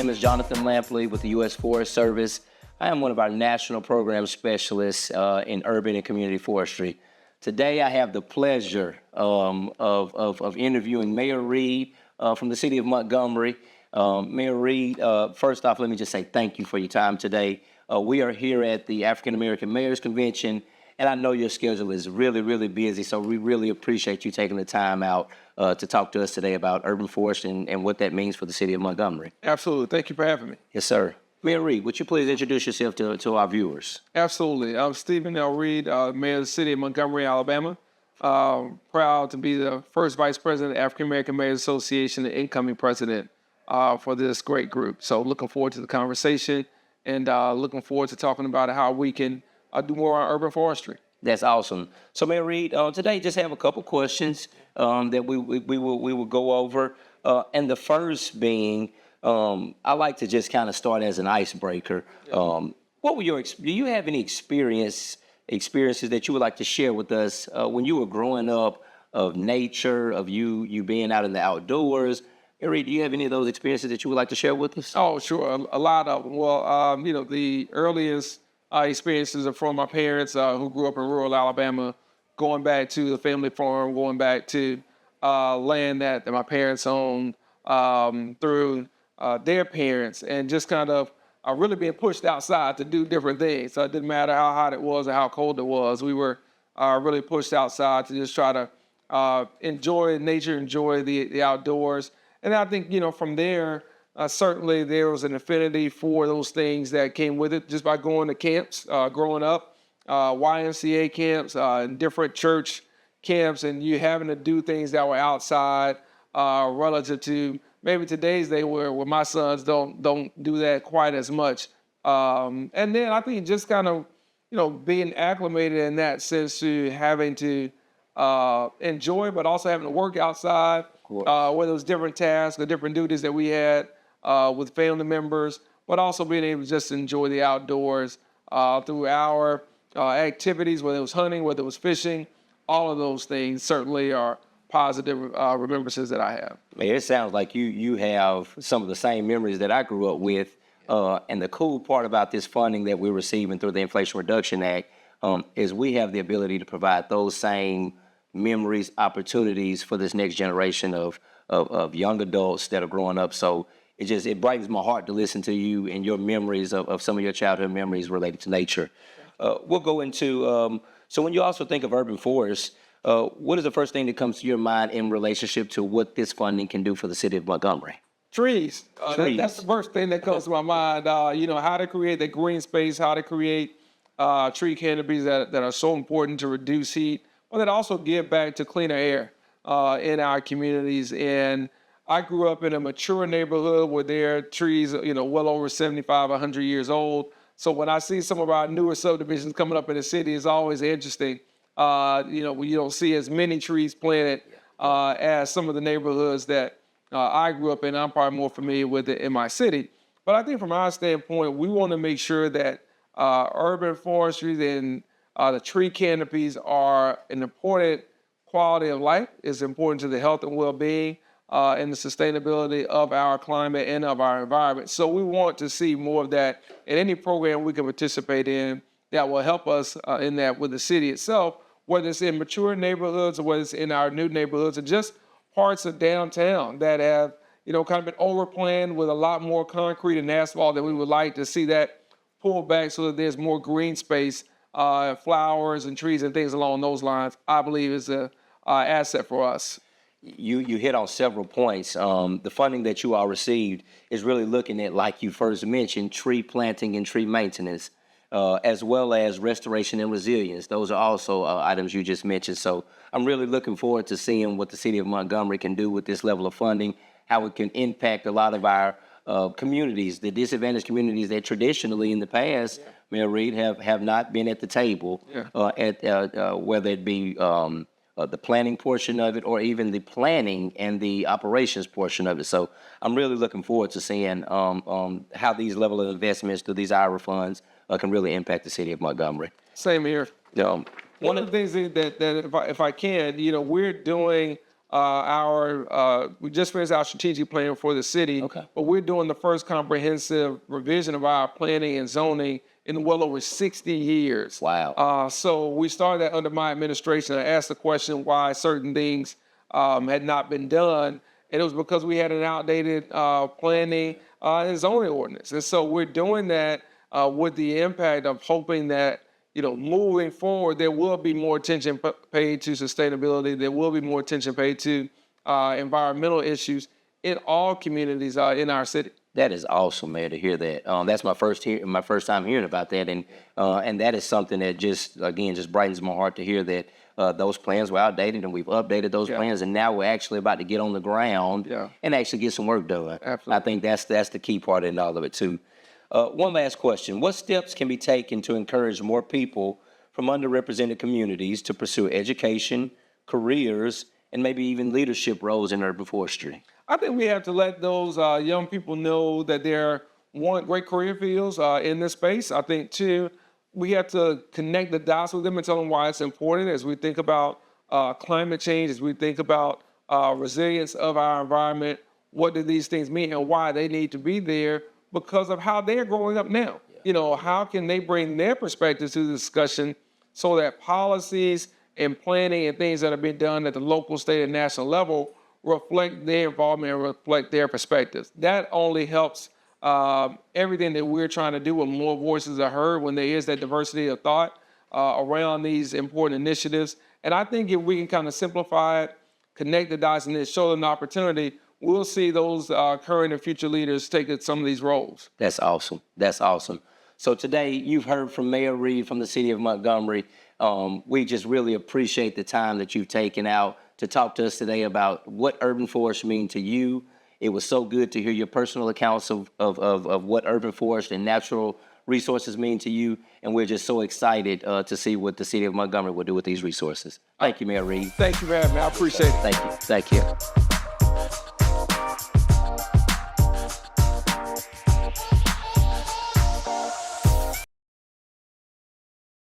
name is Jonathan Lampley with the U.S. Forest Service. I am one of our national program specialists in urban and community forestry. Today, I have the pleasure of interviewing Mayor Reed from the city of Montgomery. Mayor Reed, first off, let me just say thank you for your time today. We are here at the African American Mayors Convention, and I know your schedule is really, really busy, so we really appreciate you taking the time out to talk to us today about urban forestry and what that means for the city of Montgomery. Absolutely. Thank you for having me. Yes, sir. Mayor Reed, would you please introduce yourself to our viewers? Absolutely. I'm Stephen L. Reed, Mayor of the city of Montgomery, Alabama. Proud to be the first Vice President of the African American Mayors Association and incoming president for this great group. So looking forward to the conversation and looking forward to talking about how we can do more on urban forestry. That's awesome. So, Mayor Reed, today just have a couple questions that we will go over. And the first being, I like to just kind of start as an icebreaker. What were do you have any experiences that you would like to share with us when you were growing up, of nature, of you being out in the outdoors? Mayor Reed, do you have any of those experiences that you would like to share with us? Oh, sure. A lot of them. Well, the earliest experiences are from my parents who grew up in rural Alabama, going back to the family farm, going back to land that my parents owned through their parents, and just kind of really being pushed outside to do different things. So it didn't matter how hot it was or how cold it was. We were really pushed outside to just try to enjoy nature, enjoy the outdoors. And I think, from there, certainly there was an affinity for those things that came with it just by going to camps, growing up, YMCA camps, and different church camps, and you having to do things that were outside relative to maybe today's day where my sons don't do that quite as much. And then I think just kind of, being acclimated in that sense to having to enjoy, but also having to work outside, whether it was different tasks or different duties that we had with family members, but also being able to just enjoy the outdoors through our activities, whether it was hunting, whether it was fishing. All of those things certainly are positive remembrances that I have. Man, it sounds like you have some of the same memories that I grew up with. And the cool part about this funding that we're receiving through the Inflation Reduction Act is we have the ability to provide those same memories, opportunities for this next generation of young adults that are growing up. So it brightens my heart to listen to you and your memories of some of your childhood memories related to nature. We'll go into, so when you also think of urban forests, what is the first thing that comes to your mind in relationship to what this funding can do for the city of Montgomery? Trees. Trees. That's the first thing that comes to my mind. How to create that green space, how to create tree canopies that are so important to reduce heat, but that also give back to cleaner air in our communities. And I grew up in a mature neighborhood where there are trees, well over 75, 100 years old. So when I see some of our newer subdivisions coming up in the city, it's always interesting. We don't see as many trees planted as some of the neighborhoods that I grew up in. I'm probably more familiar with it in my city. But I think from our standpoint, we want to make sure that urban forestry and the tree canopies are an important quality of life. It's important to the health and well-being and the sustainability of our climate and of our environment. So we want to see more of that in any program we can participate in that will help us in that with the city itself, whether it's in mature neighborhoods or whether it's in our new neighborhoods or just parts of downtown that have, kind of been overplanned with a lot more concrete and asphalt than we would like to see that pulled back so that there's more green space, flowers and trees and things along those lines. I believe is an asset for us. You hit on several points. The funding that you all received is really looking at, like you first mentioned, tree planting and tree maintenance, as well as restoration and resilience. Those are also items you just mentioned. So I'm really looking forward to seeing what the city of Montgomery can do with this level of funding, how it can impact a lot of our communities, the disadvantaged communities that traditionally in the past, Mayor Reed, have not been at the table, whether it be the planning portion of it or even the planning and the operations portion of it. So I'm really looking forward to seeing how these level of investments through these IRA funds can really impact the city of Montgomery. Same here. One of the things that if I can, we're doing we just finished our strategic plan for the city, Okay. but we're doing the first comprehensive revision of our planning and zoning in well over 60 years. Wow. So we started that under my administration. I asked the question why certain things had not been done, and it was because we had an outdated planning and zoning ordinance. And so we're doing that with the impact of hoping that, moving forward, there will be more attention paid to sustainability. There will be more attention paid to environmental issues in all communities in our city. That is awesome, Mayor, to hear that. That's my first time hearing about that, and that is something that just brightens my heart to hear that those plans were outdated and we've updated those plans, and now we're actually about to get on the ground and actually get some work done. Absolutely. I think that's the key part in all of it too. One last question: what steps can be taken to encourage more people from underrepresented communities to pursue education, careers, and maybe even leadership roles in urban forestry? I think we have to let those young people know that there are great career fields in this space. I think, too, we have to connect the dots with them and tell them why it's important as we think about climate change, as we think about resilience of our environment. What do these things mean and why they need to be there because of how they're growing up now? How can they bring their perspectives to the discussion so that policies and planning and things that are being done at the local, state, and national level reflect their involvement and reflect their perspectives. That only helps everything that we're trying to do when more voices are heard, when there is that diversity of thought around these important initiatives. And I think if we can kind of simplify it, connect the dots, and then show them the opportunity, we'll see those current and future leaders take some of these roles. That's awesome. That's awesome. So today you've heard from Mayor Reed from the city of Montgomery. We just really appreciate the time that you've taken out to talk to us today about what urban forests mean to you. It was so good to hear your personal accounts of what urban forest and natural resources mean to you. And we're just so excited to see what the city of Montgomery will do with these resources. Thank you, Mayor Reed. Thank you for having me. I appreciate it. Thank you. Thank you.